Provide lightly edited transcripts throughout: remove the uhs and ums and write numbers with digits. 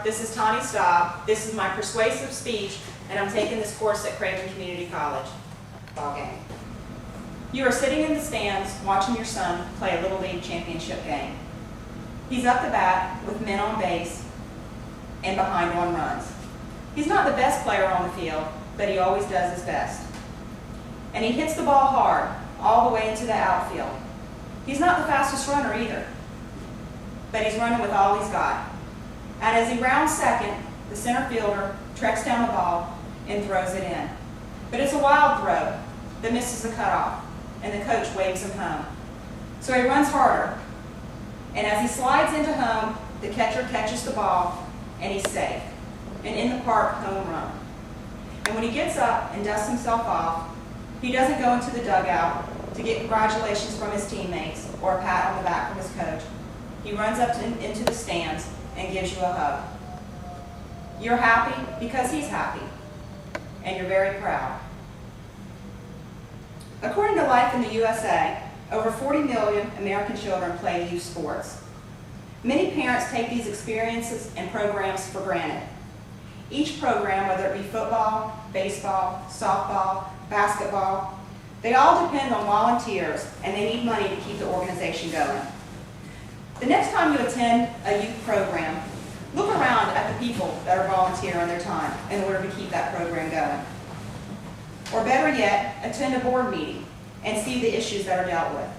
This is Tonnie Last. This is my persuasive speech, and I'm taking this course at Craven Community College. Ball game. You are sitting in the stands watching your son play a Little League championship game. He's up the bat with men on base and behind on runs. He's not the best player on the field, but he always does his best. And he hits the ball hard, all the way into the outfield. He's not the fastest runner either, but he's running with all he's got. And as he rounds second, the center fielder tracks down the ball and throws it in. But it's a wild throw that misses the cutoff, and the coach waves him home. So he runs harder, and as he slides into home, the catcher catches the ball, and he's safe. And in the park, home run. And when he gets up and dusts himself off, he doesn't go into the dugout to get congratulations from his teammates or a pat on the back from his coach. He runs up into the stands and gives you a hug. You're happy because he's happy, and you're very proud. According to Life in the USA, over 40 million American children play youth sports. Many parents take these experiences and programs for granted. Each program, whether it be football, baseball, softball, basketball, they all depend on volunteers, and they need money to keep the organization going. The next time you attend a youth program, look around at the people that are volunteering their time in order to keep that program going. Or better yet, attend a board meeting and see the issues that are dealt with.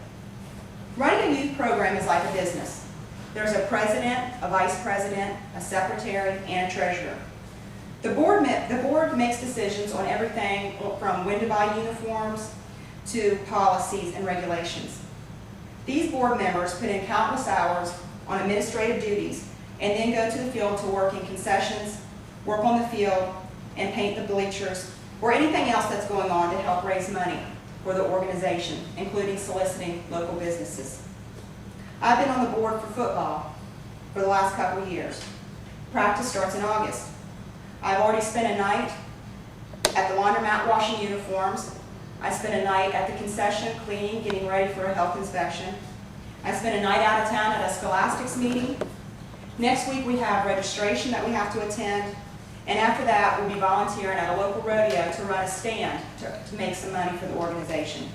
Running a youth program is like a business. There's a president, a vice president, a secretary, and a treasurer. The board makes decisions on everything from when to buy uniforms to policies and regulations. These board members put in countless hours on administrative duties and then go to the field to work in concessions, work on the field, and paint the bleachers, or anything else that's going on to help raise money for the organization, including soliciting local businesses. I've been on the board for football for the last couple of years. Practice starts in August. I've already spent a night at the laundromat washing uniforms. I spent a night at the concession cleaning, getting ready for a health inspection. I spent a night out of town at a scholastics meeting. Next week we have registration that we have to attend. And after that, we'll be volunteering at a local rodeo to run a stand to make some money for the organization.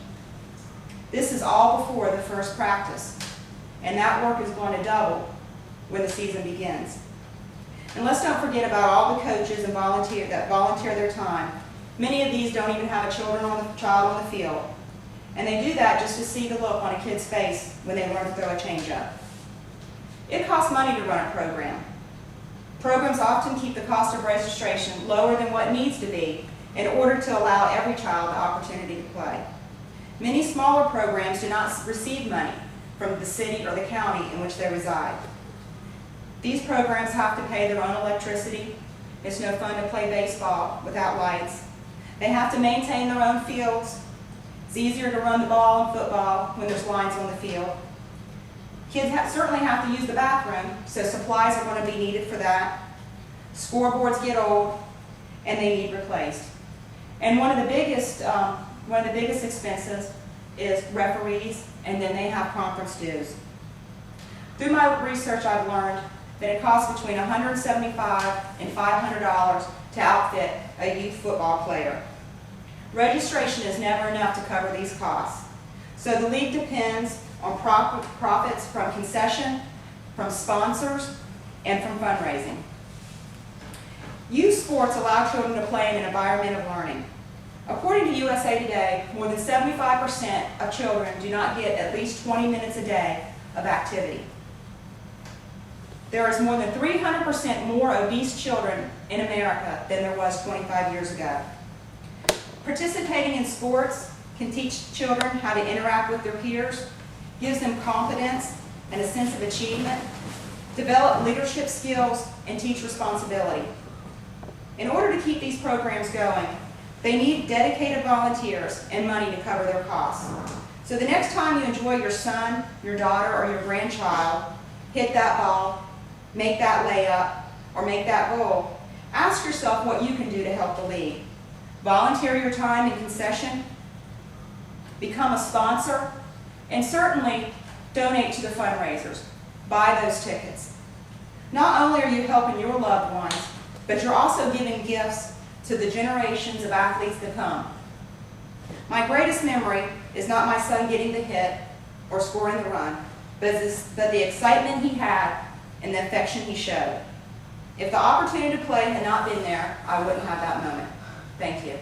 This is all before the first practice. And that work is going to double when the season begins. And let's don't forget about all the coaches and that volunteer their time. Many of these don't even have a child on the field. And they do that just to see the look on a kid's face when they learn to throw a changeup. It costs money to run a program. Programs often keep the cost of registration lower than what needs to be in order to allow every child the opportunity to play. Many smaller programs do not receive money from the city or the county in which they reside. These programs have to pay their own electricity. It's no fun to play baseball without lights. They have to maintain their own fields. It's easier to run the ball in football when there's lines on the field. Kids certainly have to use the bathroom, so supplies are going to be needed for that. Scoreboards get old, and they need replaced. And one of the biggest expenses is referees, and then they have conference dues. Through my research, I've learned that it costs between $175 and $500 to outfit a youth football player. Registration is never enough to cover these costs. So the league depends on profits from concession, from sponsors, and from fundraising. Youth sports allow children to play in an environment of learning. According to USA Today, more than 75% of children do not get at least 20 minutes a day of activity. There is more than 300% more obese children in America than there was 25 years ago. Participating in sports can teach children how to interact with their peers, gives them confidence and a sense of achievement, develop leadership skills, and teach responsibility. In order to keep these programs going, they need dedicated volunteers and money to cover their costs. So the next time you enjoy your son, your daughter, or your grandchild hit that ball, make that layup, or make that goal, ask yourself what you can do to help the league. Volunteer your time in concession, become a sponsor, and certainly donate to the fundraisers. Buy those tickets. Not only are you helping your loved ones, but you're also giving gifts to the generations of athletes to come. My greatest memory is not my son getting the hit or scoring the run, but the excitement he had and the affection he showed. If the opportunity to play had not been there, I wouldn't have that moment. Thank you.